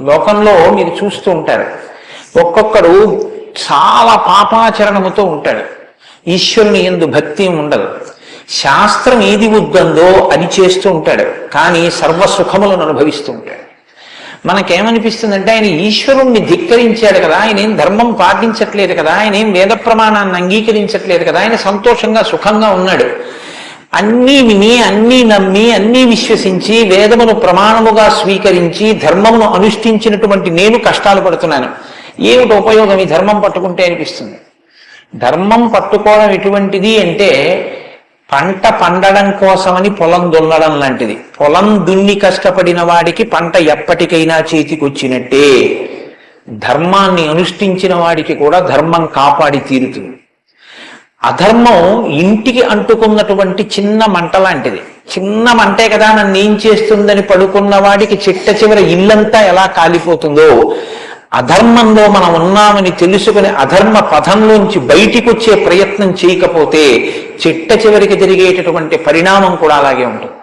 లోకంలో మీరు చూస్తూ ఉంటారు, ఒక్కొక్కడు చాలా పాపాచరణముతో ఉంటాడు, ఈశ్వరుని యందు భక్తి ఉండదు, శాస్త్రం ఏది వద్దందో అది చేస్తూ ఉంటాడు, కానీ సర్వసుఖములను అనుభవిస్తూ ఉంటాడు. మనకేమనిపిస్తుందంటే ఆయన ఈశ్వరుణ్ణి ధిక్కరించాడు కదా, ఆయన ఏం ధర్మం పాటించట్లేదు కదా, ఆయన ఏం వేద ప్రమాణాన్ని అంగీకరించట్లేదు కదా, ఆయన సంతోషంగా సుఖంగా ఉన్నాడు. అన్నీ విని అన్నీ నమ్మి అన్నీ విశ్వసించి వేదమును ప్రమాణముగా స్వీకరించి ధర్మమును అనుష్ఠించినటువంటి నేను కష్టాలు పడుతున్నాను, ఏమిటి ఉపయోగం ఈ ధర్మం పట్టుకుంటే అనిపిస్తుంది. ధర్మం పట్టుకోవడం ఎటువంటిది అంటే పంట పండడం కోసమని పొలం దున్నడం లాంటిది. పొలం దున్ని కష్టపడిన వాడికి పంట ఎప్పటికైనా చేతికొచ్చినట్టే, ధర్మాన్ని అనుష్ఠించిన వాడికి కూడా ధర్మం కాపాడి తీరుతుంది. అధర్మం ఇంటికి అంటుకున్నటువంటి చిన్న మంట లాంటిది. చిన్న మంటే కదా నన్ను ఏం చేస్తుందని పడుకున్న వాడికి చిట్ట చివరి ఇల్లంతా ఎలా కాలిపోతుందో, అధర్మంలో మనం ఉన్నామని తెలుసుకుని అధర్మ పథంలోంచి బయటికి వచ్చే ప్రయత్నం చేయకపోతే చిట్ట చివరికి జరిగేటటువంటి పరిణామం కూడా అలాగే ఉంటుంది.